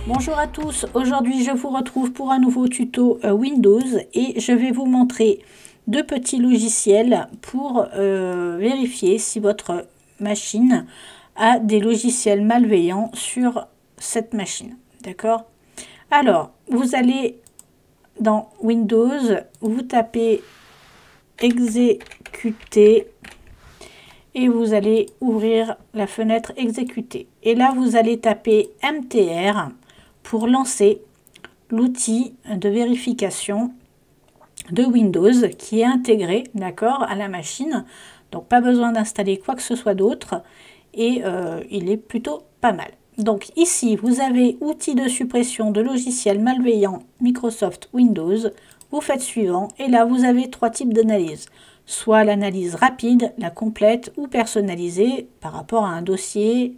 Bonjour à tous, aujourd'hui je vous retrouve pour un nouveau tuto Windows et je vais vous montrer deux petits logiciels pour vérifier si votre machine a des logiciels malveillants sur cette machine. D'accord? Alors, vous allez dans Windows, vous tapez exécuter et vous allez ouvrir la fenêtre exécuter. Et là, vous allez taper MTR pour lancer l'outil de vérification de Windows qui est intégré, d'accord, à la machine. Donc, pas besoin d'installer quoi que ce soit d'autre et il est plutôt pas mal. Donc ici, vous avez outils de suppression de logiciels malveillants Microsoft Windows. Vous faites suivant et là, vous avez trois types d'analyse. Soit l'analyse rapide, la complète ou personnalisée par rapport à un dossier,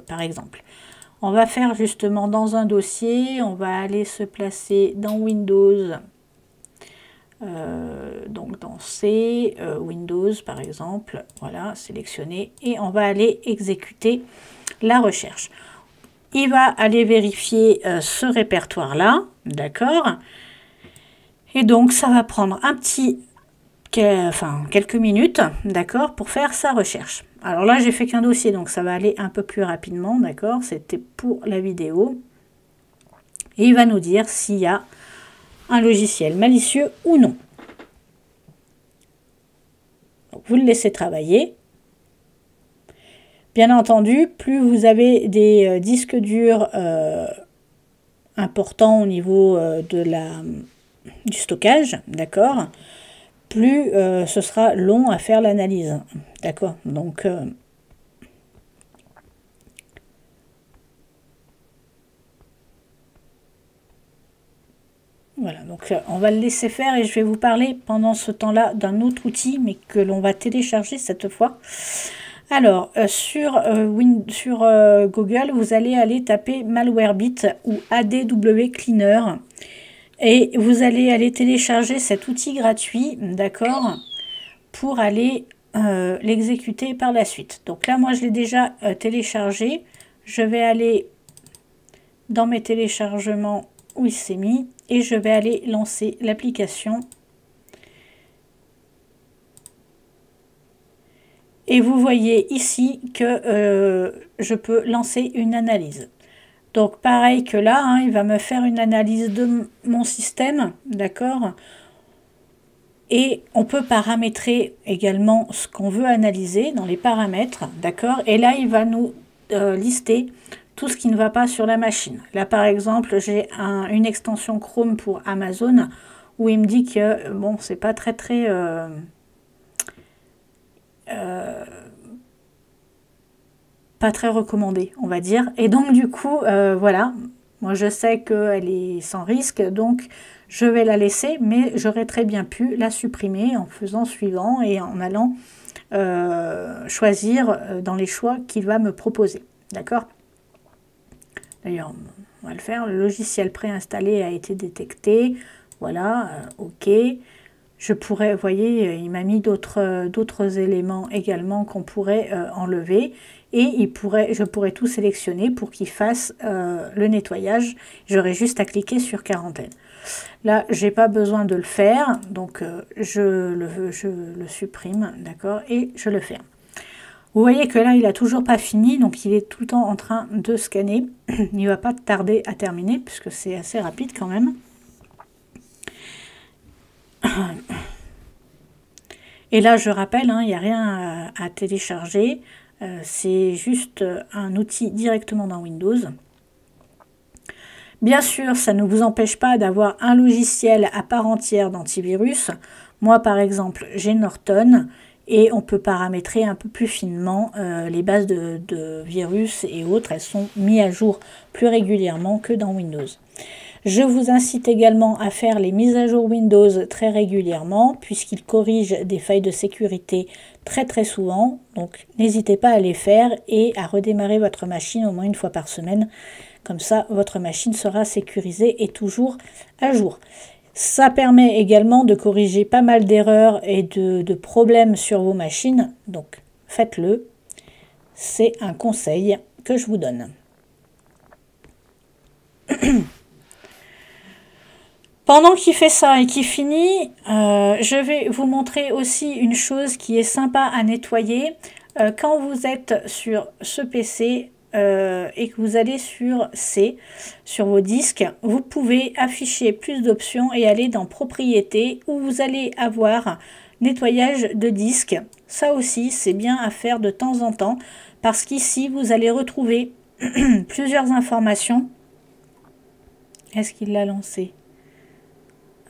par exemple. On va faire justement dans un dossier, on va aller se placer dans Windows, donc dans C, Windows par exemple, voilà, sélectionner, et on va aller exécuter la recherche. Il va aller vérifier ce répertoire-là, d'accord? Et donc ça va prendre quelques minutes, d'accord, pour faire sa recherche. Alors là, j'ai fait qu'un dossier, donc ça va aller un peu plus rapidement, d'accord. C'était pour la vidéo. Et il va nous dire s'il y a un logiciel malicieux ou non. Donc, vous le laissez travailler. Bien entendu, plus vous avez des disques durs importants au niveau du stockage, d'accord, plus ce sera long à faire l'analyse, d'accord. Donc voilà, donc on va le laisser faire et je vais vous parler pendant ce temps-là d'un autre outil, mais que l'on va télécharger cette fois. Alors, sur Google, vous allez aller taper Malwarebit ou ADW Cleaner et vous allez aller télécharger cet outil gratuit, d'accord, pour aller l'exécuter par la suite. Donc là, moi, je l'ai déjà téléchargé. Je vais aller dans mes téléchargements où il s'est mis et je vais aller lancer l'application. Et vous voyez ici que je peux lancer une analyse. Donc pareil que là, hein, il va me faire une analyse de mon système, d'accord. Et on peut paramétrer également ce qu'on veut analyser dans les paramètres, d'accord. Et là, il va nous lister tout ce qui ne va pas sur la machine. Là, par exemple, j'ai une extension Chrome pour Amazon où il me dit que, bon, c'est pas très pas très recommandé, on va dire. Et donc, du coup, voilà, moi, je sais qu'elle est sans risque, donc je vais la laisser, mais j'aurais très bien pu la supprimer en faisant suivant et en allant choisir dans les choix qu'il va me proposer. D'accord? D'ailleurs, on va le faire. Le logiciel préinstallé a été détecté. Voilà, OK. Je pourrais, vous voyez, il m'a mis d'autres éléments également qu'on pourrait enlever. Et je pourrais tout sélectionner pour qu'il fasse le nettoyage. J'aurais juste à cliquer sur quarantaine. Là, j'ai pas besoin de le faire. Donc, je le supprime, d'accord, et je le ferme. Vous voyez que là, il n'a toujours pas fini, donc il est tout le temps en train de scanner. Il ne va pas tarder à terminer, puisque c'est assez rapide quand même. Et là, je rappelle, hein, il n'y a rien à télécharger. C'est juste un outil directement dans Windows. Bien sûr, ça ne vous empêche pas d'avoir un logiciel à part entière d'antivirus. Moi, par exemple, j'ai Norton. Et on peut paramétrer un peu plus finement les bases de virus et autres. Elles sont mises à jour plus régulièrement que dans Windows. Je vous incite également à faire les mises à jour Windows très régulièrement puisqu'ils corrigent des failles de sécurité très souvent. Donc n'hésitez pas à les faire et à redémarrer votre machine au moins une fois par semaine. Comme ça, votre machine sera sécurisée et toujours à jour. Ça permet également de corriger pas mal d'erreurs et de problèmes sur vos machines. Donc, faites-le. C'est un conseil que je vous donne. Pendant qu'il fait ça et qu'il finit, je vais vous montrer aussi une chose qui est sympa à nettoyer. Quand vous êtes sur ce PC et que vous allez sur C, sur vos disques, vous pouvez afficher plus d'options et aller dans Propriétés où vous allez avoir nettoyage de disques. Ça aussi, c'est bien à faire de temps en temps parce qu'ici, vous allez retrouver plusieurs informations. Est-ce qu'il l'a lancé?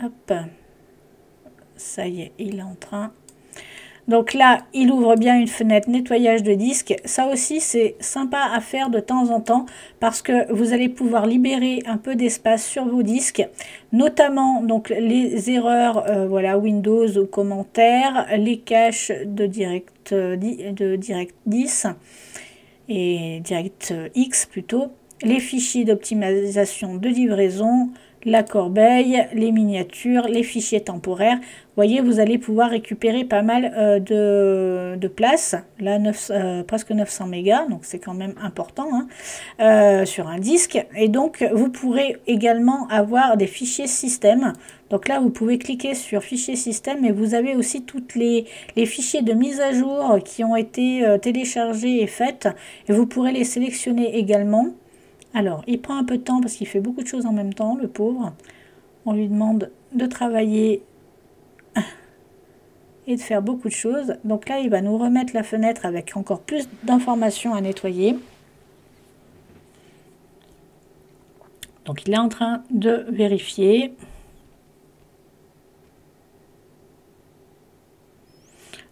Hop, ça y est, il est en train. Donc là, il ouvre bien une fenêtre nettoyage de disques. Ça aussi, c'est sympa à faire de temps en temps parce que vous allez pouvoir libérer un peu d'espace sur vos disques, notamment donc les erreurs voilà, Windows ou commentaires, les caches de Direct 10 et DirectX plutôt, les fichiers d'optimisation de livraison, la corbeille, les miniatures, les fichiers temporaires. Vous voyez, vous allez pouvoir récupérer pas mal de place. Là, presque 900 mégas, donc c'est quand même important hein, sur un disque. Et donc, vous pourrez également avoir des fichiers système. Donc là, vous pouvez cliquer sur fichier système et vous avez aussi toutes les fichiers de mise à jour qui ont été téléchargés et faites. Et vous pourrez les sélectionner également. Alors, il prend un peu de temps parce qu'il fait beaucoup de choses en même temps, le pauvre. On lui demande de travailler et de faire beaucoup de choses. Donc là, il va nous remettre la fenêtre avec encore plus d'informations à nettoyer. Donc, il est en train de vérifier.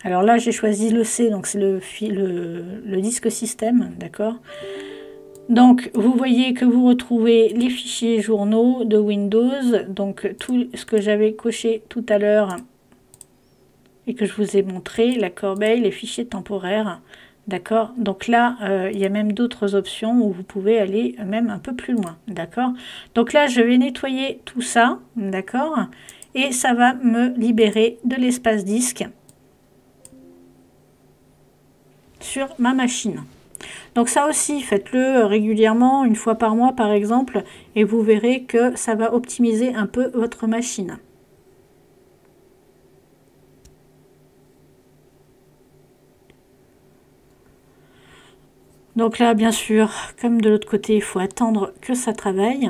Alors là, j'ai choisi le C, donc c'est le disque système, d'accord ? Donc, vous voyez que vous retrouvez les fichiers journaux de Windows, donc tout ce que j'avais coché tout à l'heure et que je vous ai montré, la corbeille, les fichiers temporaires, d'accord. Donc là, il y a même d'autres options où vous pouvez aller même un peu plus loin, d'accord. Donc là, je vais nettoyer tout ça, d'accord, et ça va me libérer de l'espace disque sur ma machine. Donc ça aussi, faites-le régulièrement, une fois par mois par exemple, et vous verrez que ça va optimiser un peu votre machine. Donc là, bien sûr, comme de l'autre côté, il faut attendre que ça travaille.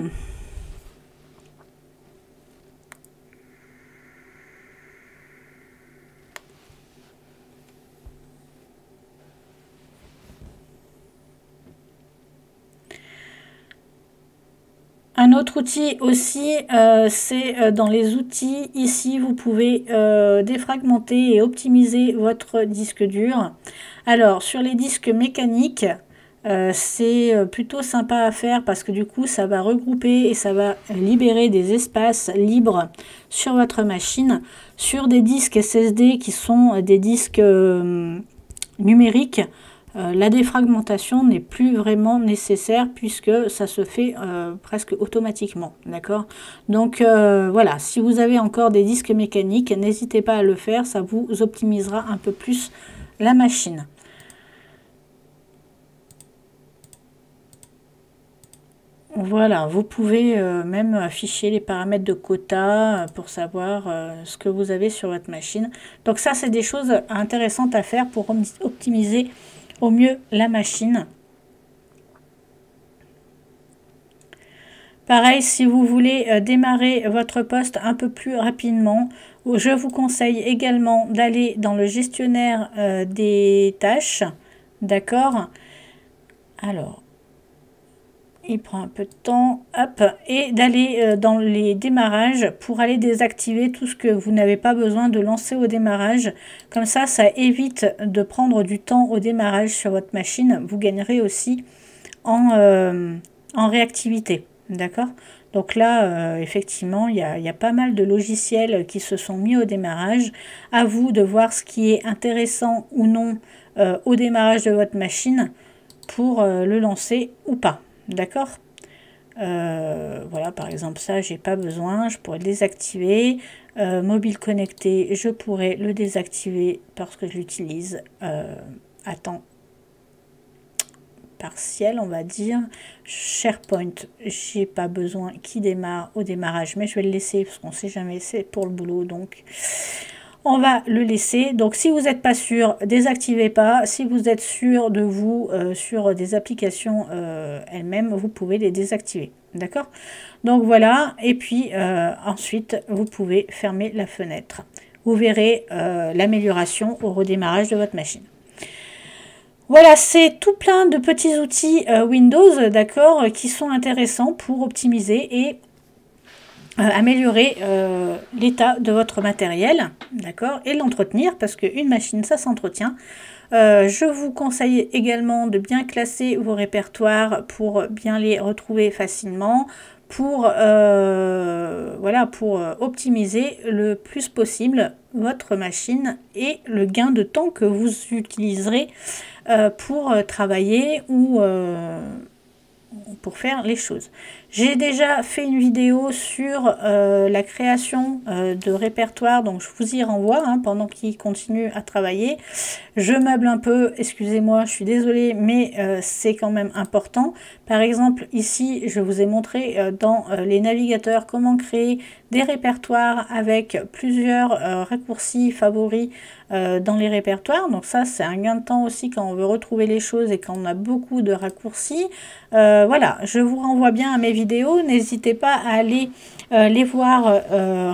Un autre outil aussi, c'est dans les outils. Ici, vous pouvez défragmenter et optimiser votre disque dur. Alors, sur les disques mécaniques, c'est plutôt sympa à faire parce que du coup, ça va regrouper et ça va libérer des espaces libres sur votre machine. Sur des disques SSD qui sont des disques numériques, la défragmentation n'est plus vraiment nécessaire puisque ça se fait presque automatiquement, d'accord. Donc voilà, si vous avez encore des disques mécaniques, n'hésitez pas à le faire, ça vous optimisera un peu plus la machine. Voilà, vous pouvez même afficher les paramètres de quota pour savoir ce que vous avez sur votre machine. Donc ça, c'est des choses intéressantes à faire pour optimiser au mieux la machine. Pareil, si vous voulez démarrer votre poste un peu plus rapidement, je vous conseille également d'aller dans le gestionnaire des tâches, d'accord? Alors, il prend un peu de temps, hop, et d'aller dans les démarrages pour aller désactiver tout ce que vous n'avez pas besoin de lancer au démarrage. Comme ça évite de prendre du temps au démarrage sur votre machine. Vous gagnerez aussi en réactivité, d'accord. Donc là, effectivement, il y a pas mal de logiciels qui se sont mis au démarrage. À vous de voir ce qui est intéressant ou non au démarrage de votre machine pour le lancer ou pas. D'accord. Voilà, par exemple, ça, j'ai pas besoin, je pourrais le désactiver. Mobile connecté, je pourrais le désactiver parce que je l'utilise à temps partiel, on va dire. SharePoint, j'ai pas besoin qu'il démarre au démarrage, mais je vais le laisser parce qu'on sait jamais, c'est pour le boulot, donc on va le laisser. Donc si vous n'êtes pas sûr, désactivez pas. Si vous êtes sûr de vous sur des applications elles-mêmes, vous pouvez les désactiver. D'accord? Donc voilà, et puis ensuite vous pouvez fermer la fenêtre. Vous verrez l'amélioration au redémarrage de votre machine. Voilà, c'est tout plein de petits outils Windows, d'accord, qui sont intéressants pour optimiser et améliorer l'état de votre matériel, d'accord, et l'entretenir, parce qu'une machine, ça s'entretient. Je vous conseille également de bien classer vos répertoires pour bien les retrouver facilement, pour, voilà, pour optimiser le plus possible votre machine et le gain de temps que vous utiliserez pour travailler ou pour faire les choses. J'ai déjà fait une vidéo sur la création de répertoire, donc je vous y renvoie pendant qu'il continue à travailler. Je meuble un peu, excusez-moi, je suis désolée, mais c'est quand même important. Par exemple, ici, je vous ai montré dans les navigateurs comment créer des répertoires avec plusieurs raccourcis favoris dans les répertoires. Donc ça, c'est un gain de temps aussi quand on veut retrouver les choses et quand on a beaucoup de raccourcis. Voilà, je vous renvoie bien à mes vidéos. N'hésitez pas à aller les voir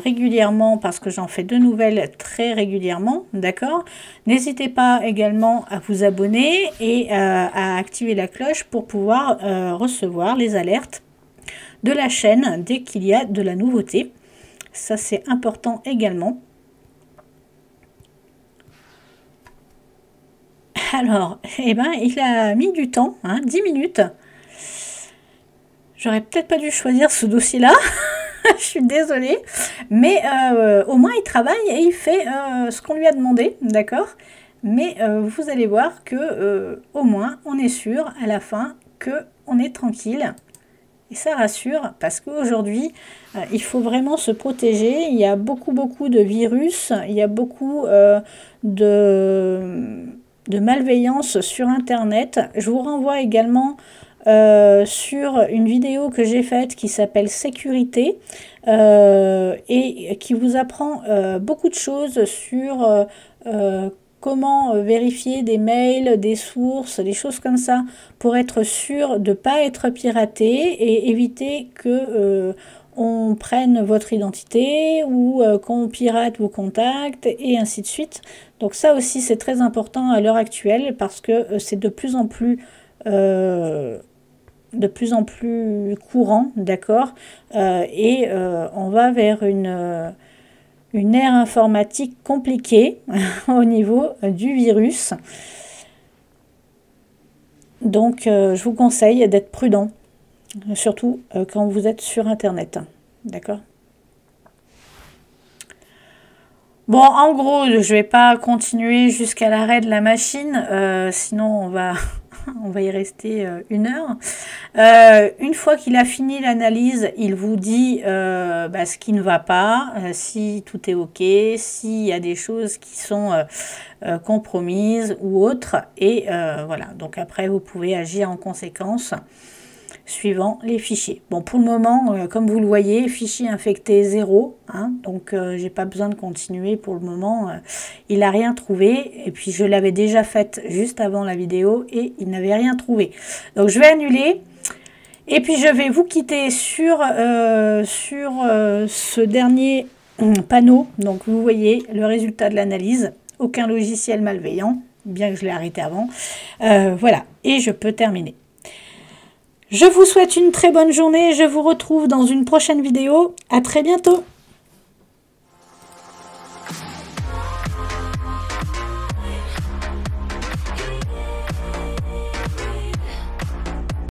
régulièrement parce que j'en fais de nouvelles très régulièrement, d'accord? N'hésitez pas également à vous abonner et à activer la cloche pour pouvoir recevoir les alertes de la chaîne dès qu'il y a de la nouveauté. Ça, c'est important également. Alors, eh ben, il a mis du temps, 10 minutes. J'aurais peut-être pas dû choisir ce dossier-là. Je suis désolée. Mais au moins, il travaille et il fait ce qu'on lui a demandé, d'accord? Mais vous allez voir que au moins, on est sûr à la fin qu'on est tranquille. Et ça rassure parce qu'aujourd'hui, il faut vraiment se protéger. Il y a beaucoup de virus, il y a beaucoup de malveillance sur Internet. Je vous renvoie également sur une vidéo que j'ai faite qui s'appelle Sécurité et qui vous apprend beaucoup de choses sur comment vérifier des mails, des sources, des choses comme ça pour être sûr de ne pas être piraté et éviter que on prenne votre identité ou qu'on pirate vos contacts et ainsi de suite. Donc ça aussi c'est très important à l'heure actuelle parce que c'est de plus en plus courant, d'accord, et on va vers une ère informatique compliquée au niveau du virus. Donc je vous conseille d'être prudent, surtout quand vous êtes sur Internet, d'accord. Bon, en gros, je vais pas continuer jusqu'à l'arrêt de la machine, sinon on va y rester 1 heure. Une fois qu'il a fini l'analyse, il vous dit ce qui ne va pas, si tout est ok, s'il y a des choses qui sont compromises ou autres. Et voilà, donc après vous pouvez agir en conséquence suivant les fichiers. Bon, pour le moment, comme vous le voyez, fichier infecté 0, donc j'ai pas besoin de continuer pour le moment. Il n'a rien trouvé, et puis je l'avais déjà faite juste avant la vidéo, et il n'avait rien trouvé. Donc je vais annuler, et puis je vais vous quitter sur ce dernier panneau. Donc vous voyez le résultat de l'analyse, aucun logiciel malveillant, bien que je l'ai arrêté avant. Voilà, et je peux terminer. Je vous souhaite une très bonne journée, je vous retrouve dans une prochaine vidéo. À très bientôt.